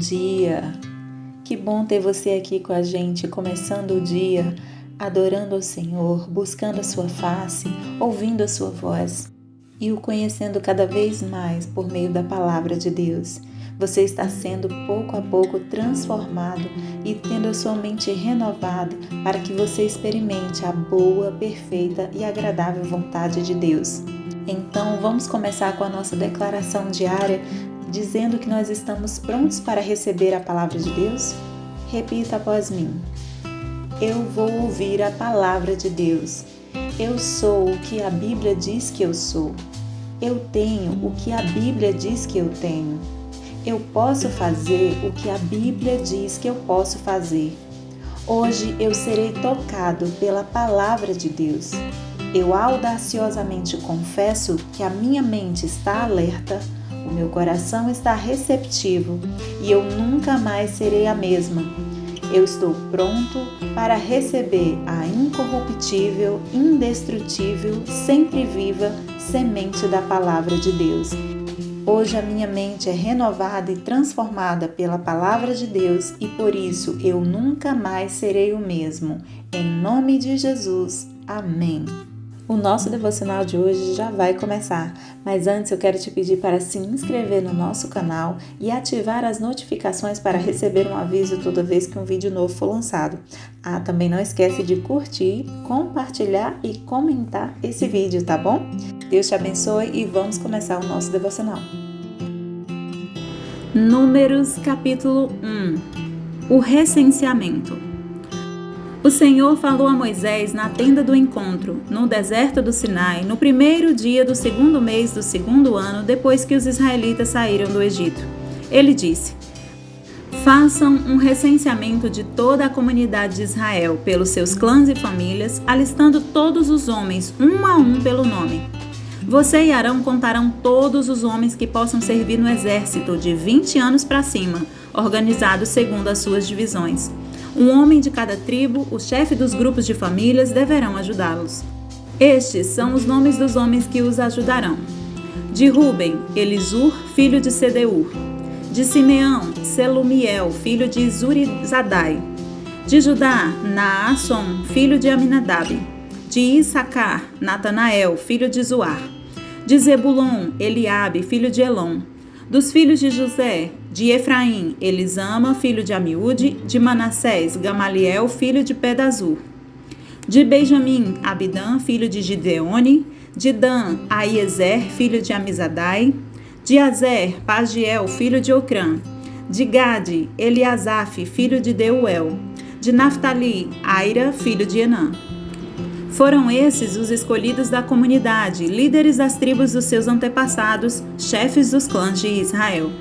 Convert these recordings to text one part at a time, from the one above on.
dia! Que bom ter você aqui com a gente, começando o dia, adorando ao Senhor, buscando a sua face, ouvindo a sua voz e o conhecendo cada vez mais por meio da palavra de Deus. Você está sendo pouco a pouco transformado e tendo a sua mente renovada para que você experimente a boa, perfeita e agradável vontade de Deus. Então, vamos começar com a nossa declaração diária, dizendo que nós estamos prontos para receber a palavra de Deus? Repita após mim. Eu vou ouvir a palavra de Deus. Eu sou o que a Bíblia diz que eu sou. Eu tenho o que a Bíblia diz que eu tenho. Eu posso fazer o que a Bíblia diz que eu posso fazer. Hoje eu serei tocado pela palavra de Deus. Eu audaciosamente confesso que a minha mente está alerta, o meu coração está receptivo e eu nunca mais serei a mesma. Eu estou pronto para receber a incorruptível, indestrutível, sempre viva semente da palavra de Deus. Hoje a minha mente é renovada e transformada pela palavra de Deus e por isso eu nunca mais serei o mesmo. Em nome de Jesus. Amém. O nosso devocional de hoje já vai começar, mas antes eu quero te pedir para se inscrever no nosso canal e ativar as notificações para receber um aviso toda vez que um vídeo novo for lançado. Também não esquece de curtir, compartilhar e comentar esse vídeo, tá bom? Deus te abençoe e vamos começar o nosso devocional. Números capítulo 1. O recenseamento. O Senhor falou a Moisés na tenda do encontro, no deserto do Sinai, no primeiro dia do segundo mês do segundo ano, depois que os israelitas saíram do Egito. Ele disse: façam um recenseamento de toda a comunidade de Israel, pelos seus clãs e famílias, alistando todos os homens, um a um pelo nome. Você e Arão contarão todos os homens que possam servir no exército de 20 anos para cima, organizados segundo as suas divisões. Um homem de cada tribo, o chefe dos grupos de famílias, deverão ajudá-los. Estes são os nomes dos homens que os ajudarão. De Ruben, Elisur, filho de Sedeur. De Simeão, Selumiel, filho de Zurizadai. De Judá, Naasson, filho de Aminadab. De Issacar, Natanael, filho de Zuar. De Zebulon, Eliabe, filho de Elon. Dos filhos de José, de Efraim, Elisama, filho de Amiúde. De Manassés, Gamaliel, filho de Pedazur. De Benjamim, Abidã, filho de Gideone. De Dan, Aiezer, filho de Amizadai. De Azer, Pagiel, filho de Ocrã. De Gade, Eliasaf, filho de Deuel. De Naftali, Aira, filho de Enã. Foram esses os escolhidos da comunidade, líderes das tribos dos seus antepassados, chefes dos clãs de Israel.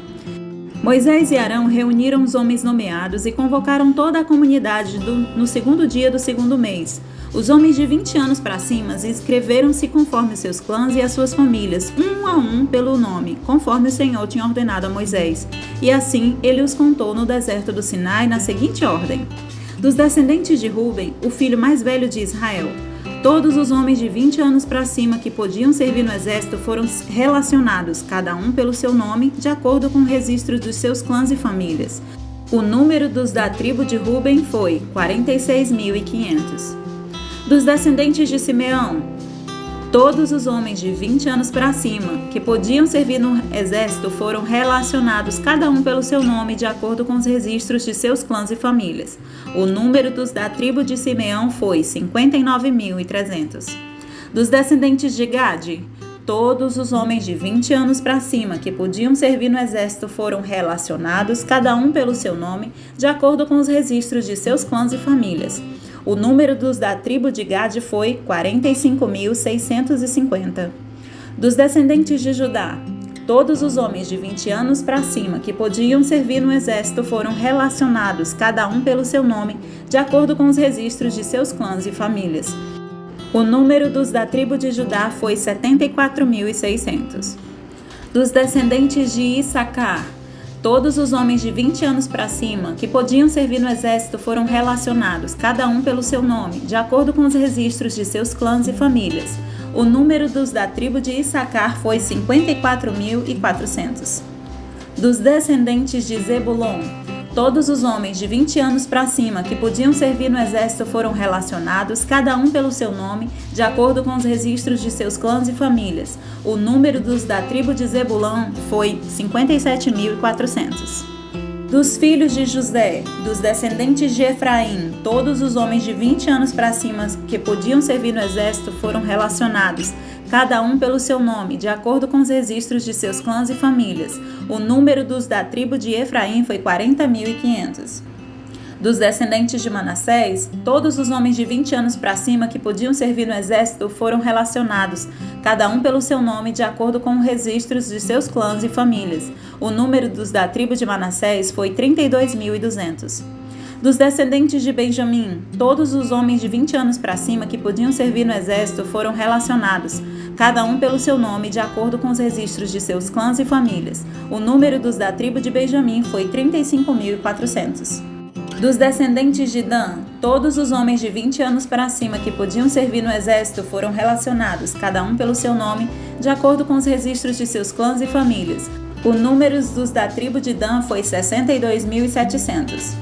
Moisés e Arão reuniram os homens nomeados e convocaram toda a comunidade no segundo dia do segundo mês. Os homens de 20 anos para cima inscreveram-se conforme os seus clãs e as suas famílias, um a um pelo nome, conforme o Senhor tinha ordenado a Moisés. E assim ele os contou no deserto do Sinai na seguinte ordem: dos descendentes de Ruben, o filho mais velho de Israel. Todos os homens de 20 anos para cima que podiam servir no exército foram relacionados, cada um pelo seu nome, de acordo com o registro dos seus clãs e famílias. O número dos da tribo de Ruben foi 46.500. Dos descendentes de Simeão, todos os homens de 20 anos para cima que podiam servir no exército foram relacionados, cada um pelo seu nome, de acordo com os registros de seus clãs e famílias. O número dos da tribo de Simeão foi 59.300. Dos descendentes de Gade, todos os homens de 20 anos para cima que podiam servir no exército foram relacionados, cada um pelo seu nome, de acordo com os registros de seus clãs e famílias. O número dos da tribo de Gade foi 45.650. Dos descendentes de Judá, todos os homens de 20 anos para cima que podiam servir no exército foram relacionados, cada um pelo seu nome, de acordo com os registros de seus clãs e famílias. O número dos da tribo de Judá foi 74.600. Dos descendentes de Issacar, todos os homens de 20 anos para cima que podiam servir no exército foram relacionados, cada um pelo seu nome, de acordo com os registros de seus clãs e famílias. O número dos da tribo de Issacar foi 54.400. Dos descendentes de Zebulon, Todos os homens de 20 anos para cima que podiam servir no exército foram relacionados, cada um pelo seu nome, de acordo com os registros de seus clãs e famílias. O número dos da tribo de Zebulão foi 57.400. Dos filhos de José, dos descendentes de Efraim, todos os homens de 20 anos para cima que podiam servir no exército foram relacionados, cada um pelo seu nome, de acordo com os registros de seus clãs e famílias. O número dos da tribo de Efraim foi 40.500. Dos descendentes de Manassés, todos os homens de 20 anos para cima que podiam servir no exército foram relacionados, cada um pelo seu nome, de acordo com os registros de seus clãs e famílias. O número dos da tribo de Manassés foi 32.200. Dos descendentes de Benjamim, todos os homens de 20 anos para cima que podiam servir no exército foram relacionados, cada um pelo seu nome, de acordo com os registros de seus clãs e famílias. O número dos da tribo de Benjamim foi 35.400. Dos descendentes de Dan, todos os homens de 20 anos para cima que podiam servir no exército foram relacionados, cada um pelo seu nome, de acordo com os registros de seus clãs e famílias. O número dos da tribo de Dan foi 62.700.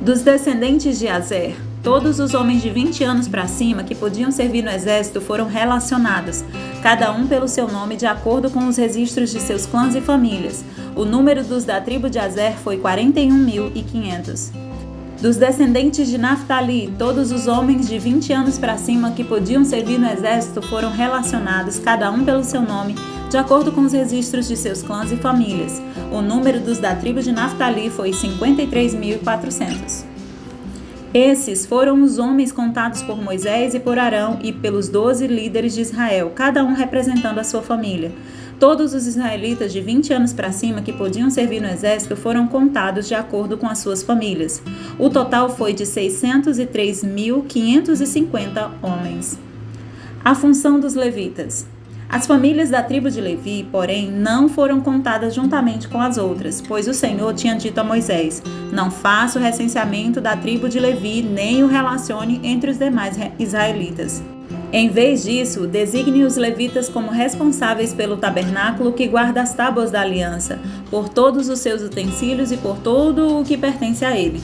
Dos descendentes de Azer, todos os homens de 20 anos para cima que podiam servir no exército foram relacionados, cada um pelo seu nome, de acordo com os registros de seus clãs e famílias. O número dos da tribo de Azer foi 41.500. Dos descendentes de Naftali, todos os homens de 20 anos para cima que podiam servir no exército foram relacionados, cada um pelo seu nome, de acordo com os registros de seus clãs e famílias. O número dos da tribo de Naftali foi 53.400. Esses foram os homens contados por Moisés e por Arão e pelos 12 líderes de Israel, cada um representando a sua família. Todos os israelitas de 20 anos para cima que podiam servir no exército foram contados de acordo com as suas famílias. O total foi de 603.550 homens. A função dos levitas. As famílias da tribo de Levi, porém, não foram contadas juntamente com as outras, pois o Senhor tinha dito a Moisés: não faça o recenseamento da tribo de Levi, nem o relacione entre os demais israelitas. Em vez disso, designe os levitas como responsáveis pelo tabernáculo que guarda as tábuas da aliança, por todos os seus utensílios e por todo o que pertence a ele.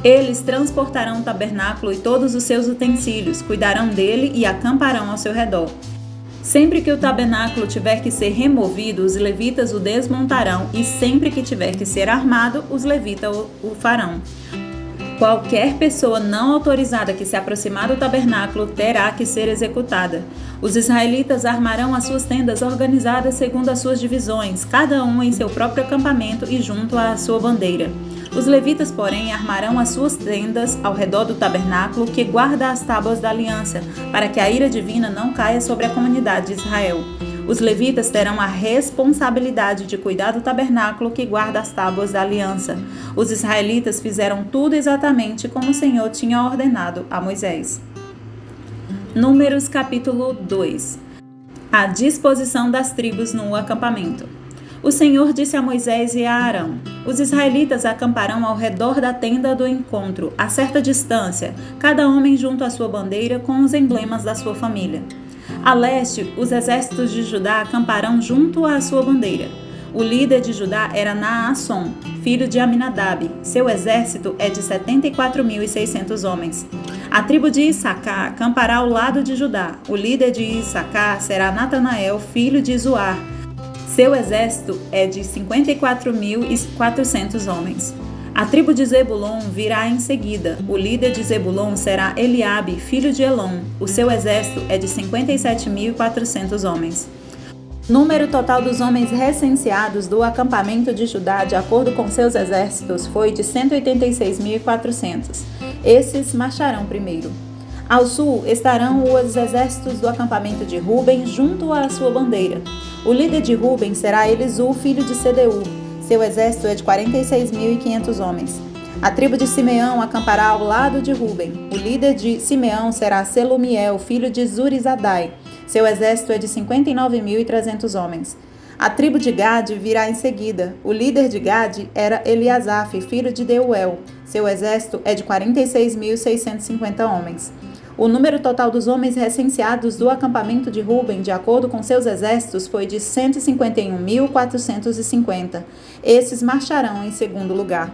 Eles transportarão o tabernáculo e todos os seus utensílios, cuidarão dele e acamparão ao seu redor. Sempre que o tabernáculo tiver que ser removido, os levitas o desmontarão, e sempre que tiver que ser armado, os levitas o farão. Qualquer pessoa não autorizada que se aproximar do tabernáculo terá que ser executada. Os israelitas armarão as suas tendas organizadas segundo as suas divisões, cada um em seu próprio acampamento e junto à sua bandeira. Os levitas, porém, armarão as suas tendas ao redor do tabernáculo que guarda as tábuas da aliança, para que a ira divina não caia sobre a comunidade de Israel. Os levitas terão a responsabilidade de cuidar do tabernáculo que guarda as tábuas da aliança. Os israelitas fizeram tudo exatamente como o Senhor tinha ordenado a Moisés. Números capítulo 2. A disposição das tribos no acampamento. O Senhor disse a Moisés e a Arão: os israelitas acamparão ao redor da tenda do encontro, a certa distância, cada homem junto à sua bandeira com os emblemas da sua família. A leste, os exércitos de Judá acamparão junto à sua bandeira. O líder de Judá era Naasson, filho de Aminadab. Seu exército é de 74.600 homens. A tribo de Issacar acampará ao lado de Judá. O líder de Issacar será Natanael, filho de Zuar. Seu exército é de 54.400 homens. A tribo de Zebulon virá em seguida. O líder de Zebulon será Eliabe, filho de Elon. O seu exército é de 57.400 homens. Número total dos homens recenseados do acampamento de Judá, de acordo com seus exércitos, foi de 186.400. Esses marcharão primeiro. Ao sul estarão os exércitos do acampamento de Ruben junto à sua bandeira. O líder de Ruben será Elisu, filho de Sedeu. Seu exército é de 46.500 homens. A tribo de Simeão acampará ao lado de Ruben. O líder de Simeão será Selumiel, filho de Zurizadai. Seu exército é de 59.300 homens. A tribo de Gade virá em seguida. O líder de Gade era Eliasaf, filho de Deuel. Seu exército é de 46.650 homens. O número total dos homens recenseados do acampamento de Ruben, de acordo com seus exércitos, foi de 151.450. Esses marcharão em segundo lugar.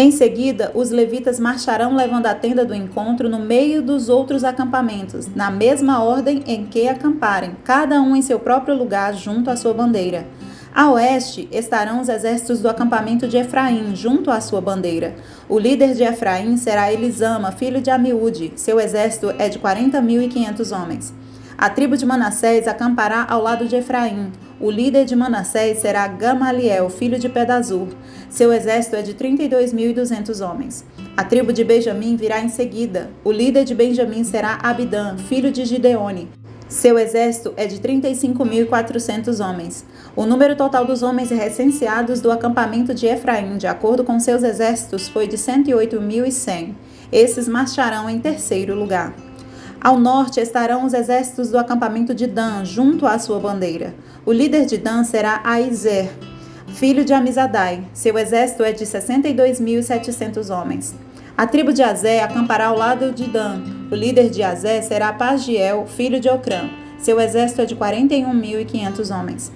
Em seguida, os levitas marcharão levando a tenda do encontro no meio dos outros acampamentos, na mesma ordem em que acamparem, cada um em seu próprio lugar junto à sua bandeira. A oeste estarão os exércitos do acampamento de Efraim, junto à sua bandeira. O líder de Efraim será Elisama, filho de Amiúde. Seu exército é de 40.500 homens. A tribo de Manassés acampará ao lado de Efraim. O líder de Manassés será Gamaliel, filho de Pedazur. Seu exército é de 32.200 homens. A tribo de Benjamim virá em seguida. O líder de Benjamim será Abidã, filho de Gideone. Seu exército é de 35.400 homens. O número total dos homens recenseados do acampamento de Efraim, de acordo com seus exércitos, foi de 108.100. Esses marcharão em terceiro lugar. Ao norte estarão os exércitos do acampamento de Dan, junto à sua bandeira. O líder de Dan será Aizer, filho de Amizadai. Seu exército é de 62.700 homens. A tribo de Azé acampará ao lado de Dan. O líder de Azé será Pagiel, filho de Ocrã. Seu exército é de 41.500 homens.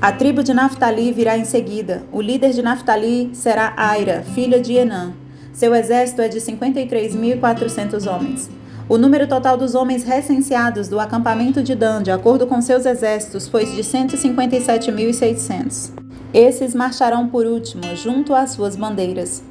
A tribo de Naftali virá em seguida. O líder de Naftali será Aira, filha de Enã. Seu exército é de 53.400 homens. O número total dos homens recenseados do acampamento de Dan, de acordo com seus exércitos, foi de 157.600. Esses marcharão por último, junto às suas bandeiras.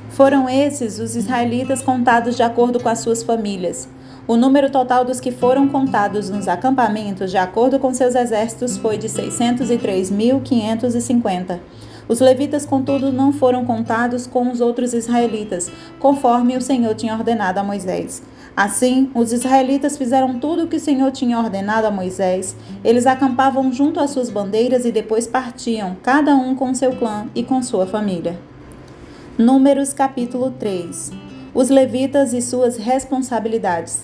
Foram esses os israelitas contados de acordo com as suas famílias. O número total dos que foram contados nos acampamentos, de acordo com seus exércitos, foi de 603.550. Os levitas, contudo, não foram contados com os outros israelitas, conforme o Senhor tinha ordenado a Moisés. Assim, os israelitas fizeram tudo o que o Senhor tinha ordenado a Moisés. Eles acampavam junto às suas bandeiras e depois partiam, cada um com seu clã e com sua família. Números capítulo 3. Os levitas e suas responsabilidades.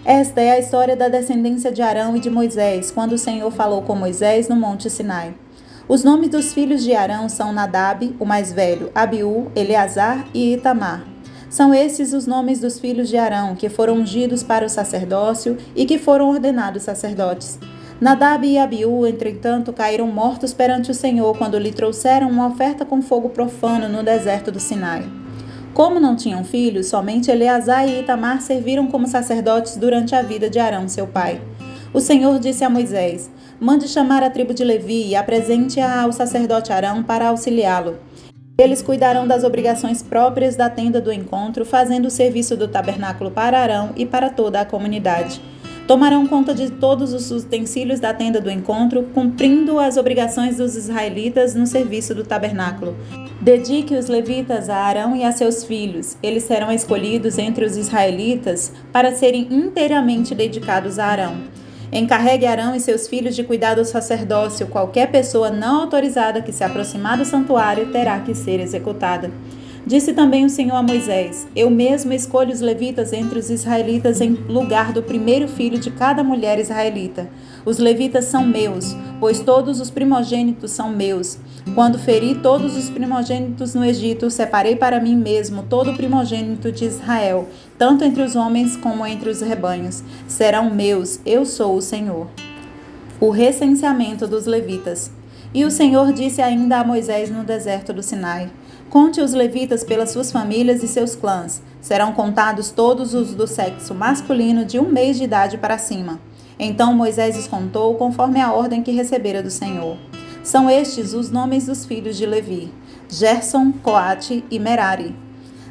Esta é a história da descendência de Arão e de Moisés, quando o Senhor falou com Moisés no Monte Sinai. Os nomes dos filhos de Arão são Nadab, o mais velho, Abiú, Eleazar e Itamar. São esses os nomes dos filhos de Arão, que foram ungidos para o sacerdócio e que foram ordenados sacerdotes. Nadab e Abiú, entretanto, caíram mortos perante o Senhor quando lhe trouxeram uma oferta com fogo profano no deserto do Sinai. Como não tinham filhos, somente Eleazar e Itamar serviram como sacerdotes durante a vida de Arão, seu pai. O Senhor disse a Moisés: mande chamar a tribo de Levi e apresente-a ao sacerdote Arão para auxiliá-lo. Eles cuidarão das obrigações próprias da tenda do encontro, fazendo o serviço do tabernáculo para Arão e para toda a comunidade. Tomarão conta de todos os utensílios da tenda do encontro, cumprindo as obrigações dos israelitas no serviço do tabernáculo. Dedique os levitas a Arão e a seus filhos. Eles serão escolhidos entre os israelitas para serem inteiramente dedicados a Arão. Encarregue Arão e seus filhos de cuidar do sacerdócio. Qualquer pessoa não autorizada que se aproximar do santuário terá que ser executada. Disse também o Senhor a Moisés: eu mesmo escolho os levitas entre os israelitas em lugar do primeiro filho de cada mulher israelita. Os levitas são meus, pois todos os primogênitos são meus. Quando feri todos os primogênitos no Egito, separei para mim mesmo todo o primogênito de Israel, tanto entre os homens como entre os rebanhos. Serão meus, eu sou o Senhor. O recenseamento dos levitas. E o Senhor disse ainda a Moisés no deserto do Sinai: conte os levitas pelas suas famílias e seus clãs. Serão contados todos os do sexo masculino de 1 mês de idade para cima. Então Moisés os contou conforme a ordem que recebera do Senhor. São estes os nomes dos filhos de Levi: Gerson, Coate e Merari.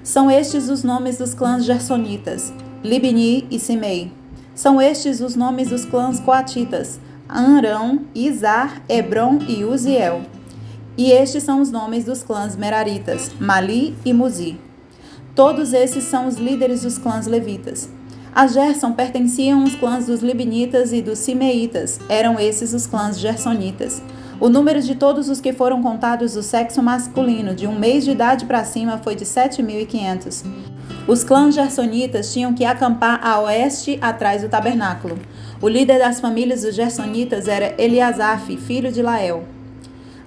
São estes os nomes dos clãs gersonitas: Libni e Simei. São estes os nomes dos clãs coatitas: Amrão, Izar, Hebron e Uziel. E estes são os nomes dos clãs meraritas: Mali e Muzi. Todos esses são os líderes dos clãs levitas. A Gerson pertenciam os clãs dos Libnitas e dos Simeitas. Eram esses os clãs gersonitas. O número de todos os que foram contados do sexo masculino de 1 mês de idade para cima foi de 7.500. Os clãs gersonitas tinham que acampar a oeste atrás do tabernáculo. O líder das famílias dos gersonitas era Eliasaf, filho de Lael.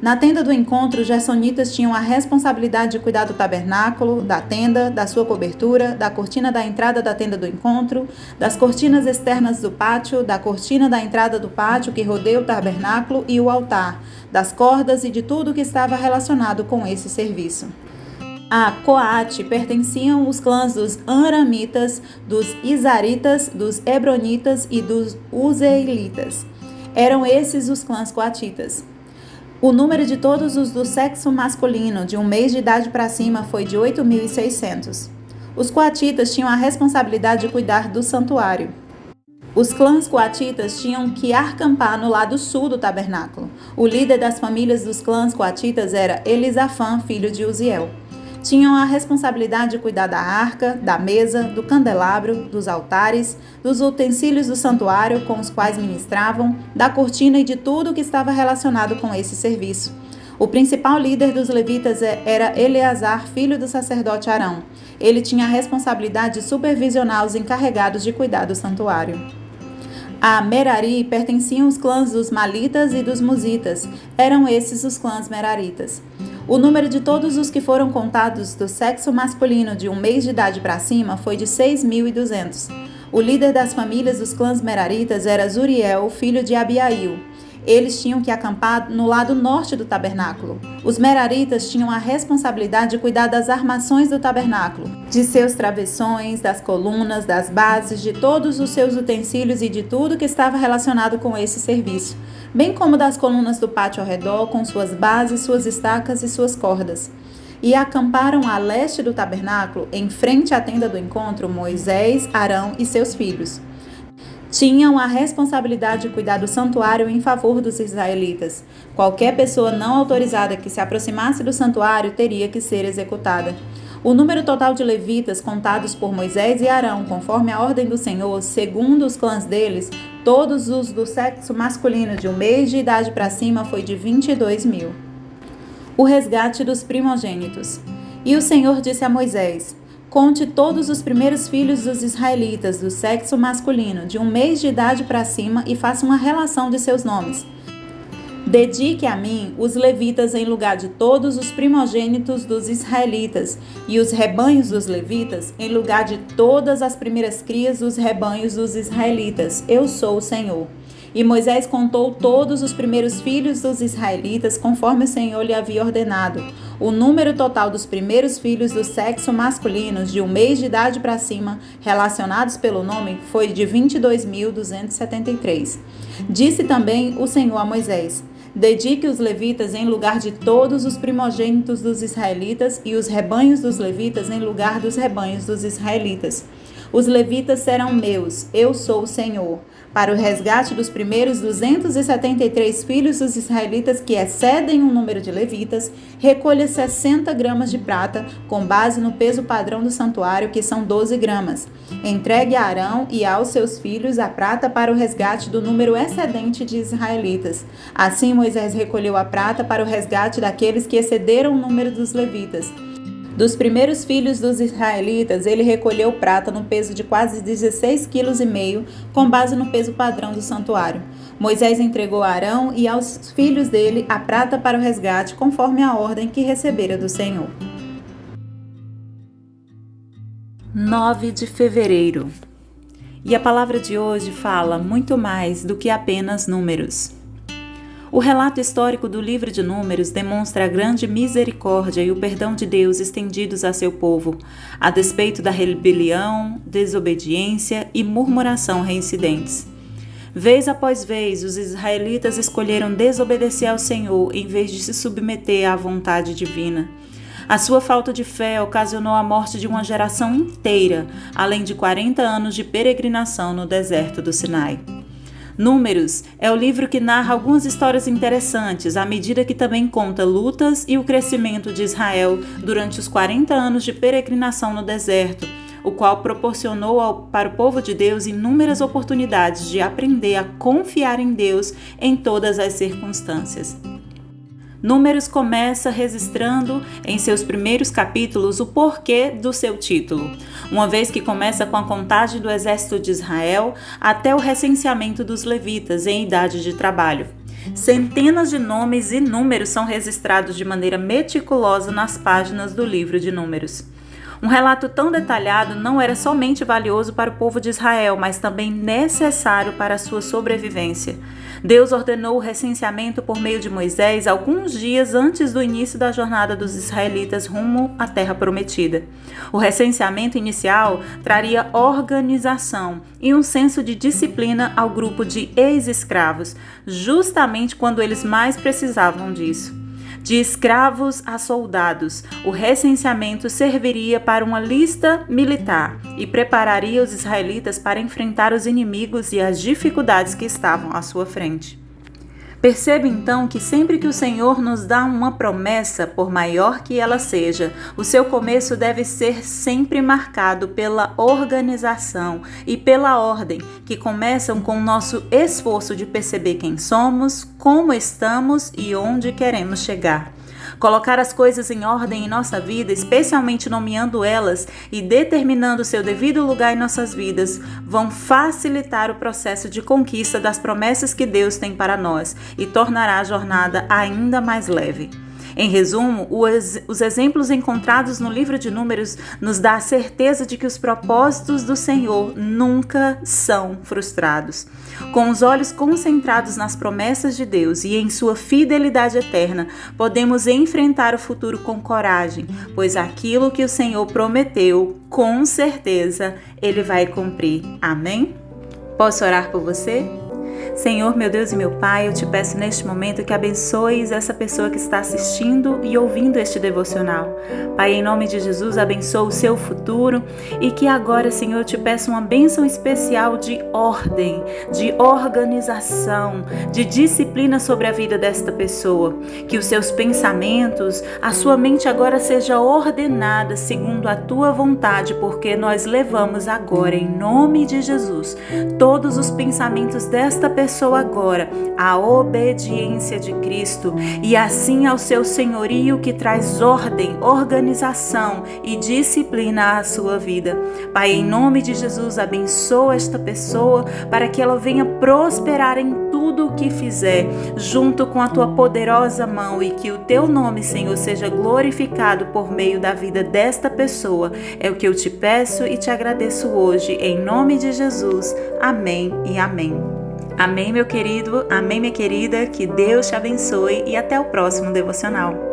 Na tenda do encontro, os gersonitas tinham a responsabilidade de cuidar do tabernáculo, da tenda, da sua cobertura, da cortina da entrada da tenda do encontro, das cortinas externas do pátio, da cortina da entrada do pátio que rodeia o tabernáculo e o altar, das cordas e de tudo que estava relacionado com esse serviço. A Coate pertenciam os clãs dos Aramitas, dos Izaritas, dos Hebronitas e dos Uzeelitas. Eram esses os clãs coatitas. O número de todos os do sexo masculino de um mês de idade para cima foi de 8.600. Os coatitas tinham a responsabilidade de cuidar do santuário. Os clãs coatitas tinham que acampar no lado sul do tabernáculo. O líder das famílias dos clãs coatitas era Elisafã, filho de Uziel. Tinham a responsabilidade de cuidar da arca, da mesa, do candelabro, dos altares, dos utensílios do santuário com os quais ministravam, da cortina e de tudo que estava relacionado com esse serviço. O principal líder dos levitas era Eleazar, filho do sacerdote Arão. Ele tinha a responsabilidade de supervisionar os encarregados de cuidar do santuário. A Merari pertenciam os clãs dos Malitas e dos Musitas. Eram esses os clãs meraritas. O número de todos os que foram contados do sexo masculino de um mês de idade para cima foi de 6.200. O líder das famílias dos clãs meraritas era Zuriel, filho de Abiail. Eles tinham que acampar no lado norte do tabernáculo. Os meraritas tinham a responsabilidade de cuidar das armações do tabernáculo, de seus travessões, das colunas, das bases, de todos os seus utensílios e de tudo que estava relacionado com esse serviço, bem como das colunas do pátio ao redor, com suas bases, suas estacas e suas cordas. E acamparam a leste do tabernáculo, em frente à tenda do encontro, Moisés, Arão e seus filhos. Tinham a responsabilidade de cuidar do santuário em favor dos israelitas. Qualquer pessoa não autorizada que se aproximasse do santuário teria que ser executada. O número total de levitas contados por Moisés e Arão, conforme a ordem do Senhor, segundo os clãs deles, todos os do sexo masculino de um mês de idade para cima, foi de 22.000. O resgate dos primogênitos. E o Senhor disse a Moisés: conte todos os primeiros filhos dos israelitas do sexo masculino de um mês de idade para cima e faça uma relação de seus nomes. Dedique a mim os levitas em lugar de todos os primogênitos dos israelitas e os rebanhos dos levitas em lugar de todas as primeiras crias dos rebanhos dos israelitas. Eu sou o Senhor. E Moisés contou todos os primeiros filhos dos israelitas, conforme o Senhor lhe havia ordenado. O número total dos primeiros filhos do sexo masculino de um mês de idade para cima, relacionados pelo nome, foi de 22.273. Disse também o Senhor a Moisés: dedique os levitas em lugar de todos os primogênitos dos israelitas e os rebanhos dos levitas em lugar dos rebanhos dos israelitas. Os levitas serão meus, eu sou o Senhor. Para o resgate dos primeiros 273 filhos dos israelitas que excedem o número de levitas, recolha 60 gramas de prata, com base no peso padrão do santuário, que são 12 gramas. Entregue a Arão e aos seus filhos a prata para o resgate do número excedente de israelitas. Assim Moisés recolheu a prata para o resgate daqueles que excederam o número dos levitas. Dos primeiros filhos dos israelitas, ele recolheu prata no peso de quase 16,5 kg, com base no peso padrão do santuário. Moisés entregou a Arão e aos filhos dele a prata para o resgate, conforme a ordem que recebera do Senhor. 9 de fevereiro. E a palavra de hoje fala muito mais do que apenas números. O relato histórico do livro de Números demonstra a grande misericórdia e o perdão de Deus estendidos a seu povo, a despeito da rebelião, desobediência e murmuração reincidentes. Vez após vez, os israelitas escolheram desobedecer ao Senhor em vez de se submeter à vontade divina. A sua falta de fé ocasionou a morte de uma geração inteira, além de 40 anos de peregrinação no deserto do Sinai. Números é o livro que narra algumas histórias interessantes, à medida que também conta lutas e o crescimento de Israel durante os 40 anos de peregrinação no deserto, o qual proporcionou para o povo de Deus inúmeras oportunidades de aprender a confiar em Deus em todas as circunstâncias. Números começa registrando em seus primeiros capítulos o porquê do seu título, uma vez que começa com a contagem do exército de Israel até o recenseamento dos levitas em idade de trabalho. Centenas de nomes e números são registrados de maneira meticulosa nas páginas do livro de Números. Um relato tão detalhado não era somente valioso para o povo de Israel, mas também necessário para a sua sobrevivência. Deus ordenou o recenseamento por meio de Moisés alguns dias antes do início da jornada dos israelitas rumo à Terra Prometida. O recenseamento inicial traria organização e um senso de disciplina ao grupo de ex-escravos, justamente quando eles mais precisavam disso. De escravos a soldados, o recenseamento serviria para uma lista militar e prepararia os israelitas para enfrentar os inimigos e as dificuldades que estavam à sua frente. Perceba então que sempre que o Senhor nos dá uma promessa, por maior que ela seja, o seu começo deve ser sempre marcado pela organização e pela ordem, que começam com o nosso esforço de perceber quem somos, como estamos e onde queremos chegar. Colocar as coisas em ordem em nossa vida, especialmente nomeando elas e determinando seu devido lugar em nossas vidas, vão facilitar o processo de conquista das promessas que Deus tem para nós e tornará a jornada ainda mais leve. Em resumo, os exemplos encontrados no livro de Números nos dá a certeza de que os propósitos do Senhor nunca são frustrados. Com os olhos concentrados nas promessas de Deus e em sua fidelidade eterna, podemos enfrentar o futuro com coragem, pois aquilo que o Senhor prometeu, com certeza, Ele vai cumprir. Amém? Posso orar por você? Senhor, meu Deus e meu Pai, eu te peço neste momento que abençoes essa pessoa que está assistindo e ouvindo este devocional. Pai, em nome de Jesus, abençoa o seu futuro e que agora, Senhor, eu te peço uma bênção especial de ordem, de organização, de disciplina sobre a vida desta pessoa. Que os seus pensamentos, a sua mente agora seja ordenada segundo a tua vontade, porque nós levamos agora, em nome de Jesus, todos os pensamentos desta pessoa agora à obediência de Cristo e assim ao seu senhorio que traz ordem, organização e disciplina à sua vida. Pai, em nome de Jesus, abençoa esta pessoa para que ela venha prosperar em tudo o que fizer, junto com a tua poderosa mão, e que o teu nome, Senhor, seja glorificado por meio da vida desta pessoa. É o que eu te peço e te agradeço hoje, em nome de Jesus. Amém e amém. Amém, meu querido, amém, minha querida, que Deus te abençoe e até o próximo devocional.